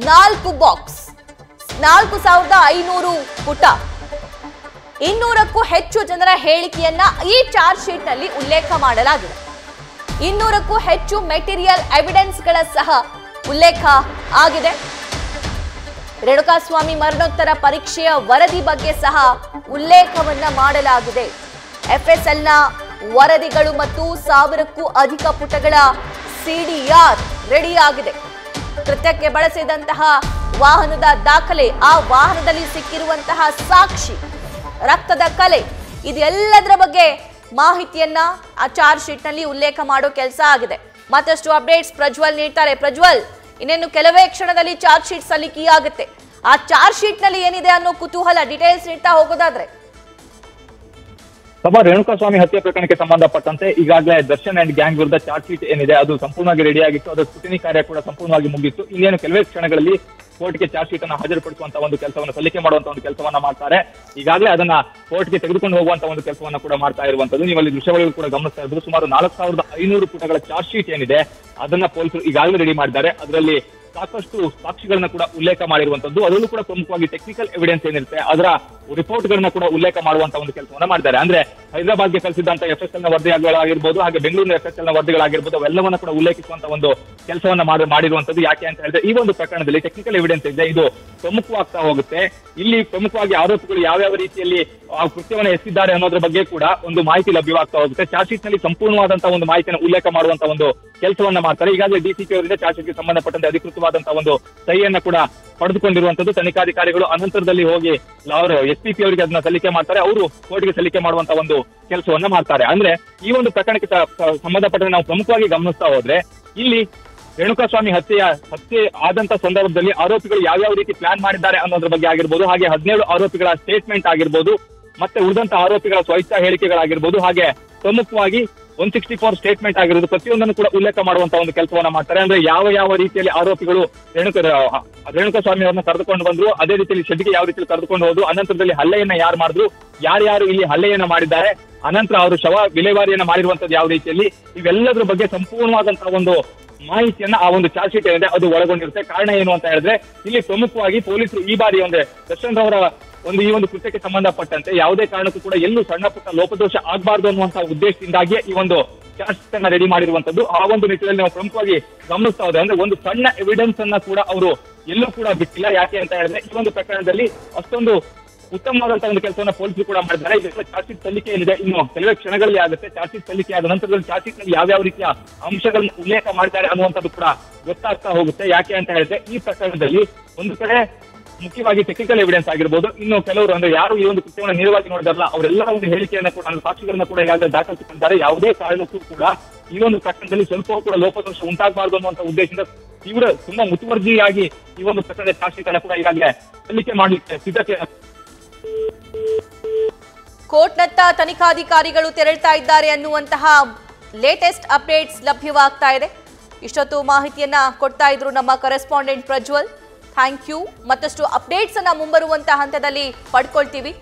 4 box 4500 ಪುಟ 200ಕ್ಕೂ ಹೆಚ್ಚು ಜನರ ಹೇಳಿಕೆಯನ್ನ ಈ ಚಾರ್ಜ್ ಶೀಟ್ ನಲ್ಲಿ ಉಲ್ಲೇಖ ಮಾಡಲಾಗಿದೆ. 200ಕ್ಕೂ ಹೆಚ್ಚು ಮೆಟೀರಿಯಲ್ ಎವಿಡೆನ್ಸ್ಗಳ ಸಹ ಉಲ್ಲೇಖ ಆಗಿದೆ. ರೇಣುಕಾಸ್ವಾಮಿ ಮರಣೋತ್ತರ ಪರೀಕ್ಷೆಯ ವರದಿ ಬಗ್ಗೆ ಸಹ ಉಲ್ಲೇಖವನ್ನ ಮಾಡಲಾಗಿದೆ. ಎಫ್ಎಸ್ಎಲ್ನ ವರದಿಗಳು ಮತ್ತು 1000ಕ್ಕೂ ಅಧಿಕ ಪುಟಗಳ ಸಿಡಿಆರ್ ರೆಡಿ ಆಗಿದೆ. ಕೃತ್ಯಕ್ಕೆ ಬಳಸಿದಂತಹ ವಾಹನದ ದಾಖಲೆ, ಆ ವಾಹನದಲ್ಲಿ ಸಿಕ್ಕಿರುವಂತಹ ಸಾಕ್ಷಿ, ರಕ್ತದ ಕಲೆ, ಇದೆಲ್ಲದರ ಬಗ್ಗೆ ಮಾಹಿತಿಯನ್ನ ಆ ಚಾರ್ಜ್ ಶೀಟ್ ನಲ್ಲಿ ಉಲ್ಲೇಖ ಮಾಡೋ ಕೆಲಸ ಆಗಿದೆ. ಮತ್ತಷ್ಟು ಅಪ್ಡೇಟ್ಸ್ ಪ್ರಜ್ವಲ್ ನೀಡ್ತಾರೆ. ಪ್ರಜ್ವಲ್, ಇನ್ನೇನು ಕೆಲವೇ ಕ್ಷಣದಲ್ಲಿ ಚಾರ್ಜ್ ಶೀಟ್ ಸಲ್ಲಿಕೆಯಾಗುತ್ತೆ. ಆ ಚಾರ್ಜ್ ಶೀಟ್ ನಲ್ಲಿ ಏನಿದೆ ಅನ್ನೋ ಕುತೂಹಲ, ಡೀಟೇಲ್ಸ್ ನೀಡ್ತಾ ಹೋಗೋದಾದ್ರೆ. ಸಭಾ ರೇಣುಕಾಸ್ವಾಮಿ ಹತ್ಯೆ ಪ್ರಕರಣಕ್ಕೆ ಸಂಬಂಧಪಟ್ಟಂತೆ ಈಗಾಗಲೇ ದರ್ಶನ್ ಅಂಡ್ ಗ್ಯಾಂಗ್ ವಿರುದ್ಧ ಚಾರ್ಜ್ ಶೀಟ್ ಏನಿದೆ ಅದು ಸಂಪೂರ್ಣವಾಗಿ ರೆಡಿ ಆಗಿತ್ತು. ಅದರ ಸ್ಕ್ರೂಟಿನಿ ಕಾರ್ಯ ಕೂಡ ಸಂಪೂರ್ಣವಾಗಿ ಮುಗಿತ್ತು. ಇನ್ನೇನು ಕೆಲವೇ ಕ್ಷಣಗಳಲ್ಲಿ ಕೋರ್ಟ್ಗೆ ಚಾರ್ಜ್ ಶೀಟ್ ಅನ್ನು ಹಾಜರುಪಡಿಸುವಂತಹ ಒಂದು ಕೆಲಸವನ್ನು ಸಲ್ಲಿಕೆ ಮಾಡುವಂತಹ ಒಂದು ಕೆಲಸವನ್ನ ಮಾಡ್ತಾರೆ. ಈಗಾಗಲೇ ಅದನ್ನ ಕೋರ್ಟ್ಗೆ ತೆಗೆದುಕೊಂಡು ಹೋಗುವಂತಹ ಒಂದು ಕೆಲಸವನ್ನ ಕೂಡ ಮಾಡ್ತಾ ಇರುವಂತದ್ದು ನೀವು ಅಲ್ಲಿ ದೃಶ್ಯಗಳಲ್ಲಿ ಕೂಡ ಗಮನಿಸ್ತಾ ಇದ್ರು. ಸುಮಾರು 4500 ಪುಟಗಳ ಚಾರ್ಜ್ ಶೀಟ್ ಏನಿದೆ ಅದನ್ನ ಪೊಲೀಸರು ಈಗಾಗಲೇ ರೆಡಿ ಮಾಡಿದ್ದಾರೆ. ಅದರಲ್ಲಿ ಸಾಕಷ್ಟು ಸಾಕ್ಷಿಗಳನ್ನ ಕೂಡ ಉಲ್ಲೇಖ ಮಾಡಿರುವಂತದ್ದು, ಅದರಲ್ಲೂ ಕೂಡ ಪ್ರಮುಖವಾಗಿ ಟೆಕ್ನಿಕಲ್ ಎವಿಡೆನ್ಸ್ ಏನಿರುತ್ತೆ ಅದರ ರಿಪೋರ್ಟ್ ಗಳನ್ನ ಕೂಡ ಉಲ್ಲೇಖ ಮಾಡುವಂತಹ ಒಂದು ಕೆಲಸವನ್ನ ಮಾಡಿದ್ದಾರೆ. ಅಂದ್ರೆ ಹೈದರಾಬಾದ್ಗೆ ಕಳಿಸಿದಂತ ಎಫ್ಎಸ್ಎಲ್ ನ ವರದಿಗಳಾಗಿರ್ಬೋದು, ಹಾಗೆ ಬೆಂಗಳೂರಿನ ಎಫ್ಎಸ್ಎಲ್ ನ ವರದಿಗಳಾಗಿರ್ಬೋದು, ಅವೆಲ್ಲವನ್ನ ಕೂಡ ಉಲ್ಲೇಖಿಸುವಂತ ಒಂದು ಕೆಲಸವನ್ನ ಮಾಡಿರುವಂತದ್ದು. ಯಾಕೆ ಅಂತ ಹೇಳಿದ್ರೆ ಈ ಒಂದು ಪ್ರಕರಣದಲ್ಲಿ ಟೆಕ್ನಿಕಲ್ ಎವಿಡೆನ್ಸ್ ಇದೆ, ಇದು ಪ್ರಮುಖವಾಗ್ತಾ ಹೋಗುತ್ತೆ. ಇಲ್ಲಿ ಪ್ರಮುಖವಾಗಿ ಆರೋಪಿಗಳು ಯಾವ್ಯಾವ ರೀತಿಯಲ್ಲಿ ಆ ಕೃತ್ಯವನ್ನ ಎಸಗಿದ್ದಾರೆ ಅನ್ನೋದ್ರ ಬಗ್ಗೆ ಕೂಡ ಒಂದು ಮಾಹಿತಿ ಲಭ್ಯವಾಗ್ತಾ ಹೋಗುತ್ತೆ. ಚಾರ್ಜ್ ಶೀಟ್ ನಲ್ಲಿ ಸಂಪೂರ್ಣವಾದಂತಹ ಒಂದು ಮಾಹಿತಿಯನ್ನು ಉಲ್ಲೇಖ ಮಾಡುವಂತಹ ಒಂದು ಕೆಲಸವನ್ನ ಮಾಡ್ತಾರೆ. ಈಗಾಗಲೇ ಡಿಸಿಪಿ ಅವರಿಂದ ಚಾರ್ಜ್ ಶೀಟ್ಗೆ ಸಂಬಂಧಪಟ್ಟಂತೆ ಅಧಿಕೃತವಾದಂತಹ ಒಂದು ಸಹಿಯನ್ನ ಕೂಡ ಪಡೆದುಕೊಂಡಿರುವಂತದ್ದು. ತನಿಖಾಧಿಕಾರಿಗಳು ಅನಂತರದಲ್ಲಿ ಹೋಗಿ ಅವರು ಎಸ್ಪಿಪಿ ಅವರಿಗೆ ಅದನ್ನ ಸಲ್ಲಿಕೆ ಮಾಡ್ತಾರೆ. ಅವರು ಕೋರ್ಟ್ಗೆ ಸಲ್ಲಿಕೆ ಮಾಡುವಂತಹ ಒಂದು ಕೆಲಸವನ್ನ ಮಾಡ್ತಾರೆ. ಅಂದ್ರೆ ಈ ಒಂದು ಪ್ರಕರಣಕ್ಕೆ ಸಂಬಂಧಪಟ್ಟಂತೆ ನಾವು ಪ್ರಮುಖವಾಗಿ ಗಮನಿಸ್ತಾ ಹೋದ್ರೆ ಇಲ್ಲಿ ರೇಣುಕಾಸ್ವಾಮಿ ಹತ್ಯೆ ಆದಂತ ಸಂದರ್ಭದಲ್ಲಿ ಆರೋಪಿಗಳು ಯಾವ್ಯಾವ ರೀತಿ ಪ್ಲಾನ್ ಮಾಡಿದ್ದಾರೆ ಅನ್ನೋದ್ರ ಬಗ್ಗೆ ಆಗಿರ್ಬೋದು, ಹಾಗೆ 17 ಆರೋಪಿಗಳ ಸ್ಟೇಟ್ಮೆಂಟ್ ಆಗಿರ್ಬೋದು, ಮತ್ತೆ ಉಳಿದಂತ ಆರೋಪಿಗಳ ಸ್ವಇಚ್ಛಾ ಹೇಳಿಕೆಗಳಾಗಿರ್ಬೋದು, ಹಾಗೆ ಪ್ರಮುಖವಾಗಿ 164 ಸ್ಟೇಟ್ಮೆಂಟ್ ಆಗಿರೋದು, ಪ್ರತಿಯೊಂದನ್ನು ಕೂಡ ಉಲ್ಲೇಖ ಮಾಡುವಂತಹ ಒಂದು ಕೆಲಸವನ್ನ ಮಾಡ್ತಾರೆ. ಅಂದ್ರೆ ಯಾವ ರೀತಿಯಲ್ಲಿ ಆರೋಪಿಗಳು ರೇಣುಕಾಸ್ವಾಮಿ ಅವರನ್ನ ಕರೆದುಕೊಂಡು ಬಂದ್ರು, ಅದೇ ರೀತಿಯಲ್ಲಿ ಶೆಡ್ಗೆ ಯಾವ ರೀತಿಯಲ್ಲಿ ಕರೆದುಕೊಂಡು ಹೋದ್ರು, ಅನಂತರದಲ್ಲಿ ಹಲ್ಲೆಯನ್ನ ಯಾರು ಮಾಡಿದ್ರು, ಯಾರ್ಯಾರು ಇಲ್ಲಿ ಹಲ್ಲೆಯನ್ನ ಮಾಡಿದ್ದಾರೆ, ಅನಂತರ ಅವರು ಶವ ವಿಲೇವಾರಿಯನ್ನ ಮಾಡಿರುವಂತದ್ದು ಯಾವ ರೀತಿಯಲ್ಲಿ, ಇವೆಲ್ಲದ್ರ ಬಗ್ಗೆ ಸಂಪೂರ್ಣವಾದಂತಹ ಒಂದು ಮಾಹಿತಿಯನ್ನ ಆ ಒಂದು ಚಾರ್ಜ್ ಶೀಟ್ ಏನಿದೆ ಅದು ಒಳಗೊಂಡಿರುತ್ತೆ. ಕಾರಣ ಏನು ಅಂತ ಹೇಳಿದ್ರೆ ಇಲ್ಲಿ ಪ್ರಮುಖವಾಗಿ ಪೊಲೀಸರು ಈ ಬಾರಿ ಅಂದ್ರೆ ದರ್ಶನ್ ರವರ ಈ ಒಂದು ಕೃತ್ಯಕ್ಕೆ ಸಂಬಂಧಪಟ್ಟಂತೆ ಯಾವುದೇ ಕಾರಣಕ್ಕೂ ಕೂಡ ಎಲ್ಲೂ ಸಣ್ಣ ಪುಟ್ಟ ಲೋಪದೋಷ ಆಗಬಾರ್ದು ಅನ್ನುವಂತಹ ಉದ್ದೇಶದಿಂದಾಗಿ ಈ ಒಂದು ಚಾರ್ಜ್ ಶೀಟ್ ಅನ್ನ ರೆಡಿ ಮಾಡಿರುವಂತದ್ದು. ಆ ಒಂದು ನಿಟ್ಟಿನಲ್ಲಿ ನಾವು ಪ್ರಮುಖವಾಗಿ ಗಮನಿಸ್ತಾ ಹೋದ್ರೆ ಅಂದ್ರೆ ಒಂದು ಸಣ್ಣ ಎವಿಡೆನ್ಸ್ ಅನ್ನ ಕೂಡ ಅವರು ಎಲ್ಲೂ ಕೂಡ ಬಿಟ್ಟಿಲ್ಲ. ಯಾಕೆ ಅಂತ ಹೇಳಿದ್ರೆ ಈ ಒಂದು ಪ್ರಕರಣದಲ್ಲಿ ಅಷ್ಟೊಂದು ಉತ್ತಮವಾದಂತಹ ಒಂದು ಕೆಲಸವನ್ನ ಪೊಲೀಸರು ಕೂಡ ಮಾಡಿದ್ದಾರೆ. ಇದೆಲ್ಲ ಚಾರ್ಜ್ ಶೀಟ್ ಸಲ್ಲಿಕೆ ಏನಿದೆ ಇನ್ನು ಕೆಲವೇ ಕ್ಷಣಗಳಲ್ಲಿ ಆಗುತ್ತೆ. ಚಾರ್ಜ್ ಶೀಟ್ ಸಲ್ಲಿಕೆ ಆದ ನಂತರದಲ್ಲಿ ಚಾರ್ಜ್ ಶೀಟ್ ನಲ್ಲಿ ಯಾವ್ಯಾವ ರೀತಿಯ ಅಂಶಗಳನ್ನು ಉಲ್ಲೇಖ ಮಾಡಿದ್ದಾರೆ ಅನ್ನುವಂಥದ್ದು ಕೂಡ ಗೊತ್ತಾಗ್ತಾ ಹೋಗುತ್ತೆ. ಯಾಕೆ ಅಂತ ಹೇಳಿದ್ರೆ ಈ ಪ್ರಕರಣದಲ್ಲಿ ಒಂದು ಕಡೆ ಮುಖ್ಯವಾಗಿ ಟೆಕ್ನಿಕಲ್ ಎವಿಡೆನ್ಸ್ ಆಗಿರ್ಬೋದು, ಇನ್ನು ಕೆಲವರು ಅಂದ್ರೆ ಯಾರು ಈ ಒಂದು ಕೃತ್ಯವನ್ನು ನೇರವಾಗಿ ನೋಡಿದಾರಲ್ಲ ಅವರೆಲ್ಲ ಒಂದು ಹೇಳಿಕೆಯನ್ನ ಕೂಡ ಸಾಕ್ಷಿಗಳನ್ನ ಕೂಡ ಈಗಾಗಲೇ ದಾಖಲಿಸಿಕೊಂಡಿದ್ದಾರೆ. ಯಾವುದೇ ಕಾರಣಕ್ಕೂ ಕೂಡ ಈ ಒಂದು ಪ್ರಕರಣದಲ್ಲಿ ಸ್ವಲ್ಪ ಕೂಡ ಲೋಪದೋಷ ಉಂಟಾಗಬಾರದು ಅನ್ನುವಂಥ ಉದ್ದೇಶದಿಂದ ತುಂಬಾ ಮುತುವರ್ಜಿಯಾಗಿ ಈ ಒಂದು ಪ್ರಕರಣದ ಚಾರ್ಜ್ ಶೀಟ್ ಅನ್ನ ಕೂಡ ಈಗಾಗಲೇ ಸಲ್ಲಿಕೆ ಮಾಡಲಿಕ್ಕೆ ಸಿದ್ಧತೆ. ಕೋರ್ಟ್ನತ್ತ ತನಿಖಾಧಿಕಾರಿಗಳು ತೆರಳ್ತಾ ಇದ್ದಾರೆ ಅನ್ನುವಂತಹ ಲೇಟೆಸ್ಟ್ ಅಪ್ಡೇಟ್ಸ್ ಲಭ್ಯವಾಗ್ತಾ ಇದೆ. ಇಷ್ಟೊತ್ತು ಮಾಹಿತಿಯನ್ನ ಕೊಡ್ತಾ ಇದ್ರು ನಮ್ಮ ಕರೆಸ್ಪಾಂಡೆಂಟ್ ಪ್ರಜ್ವಲ್. Thank you. ಮತ್ತಷ್ಟು ಅಪ್ಡೇಟ್ಸ್ ಅನ್ನ ಮುಂಬರುವಂತಹ ಹಂತದಲ್ಲಿ ಪಡ್ಕೊಳ್ತೀವಿ.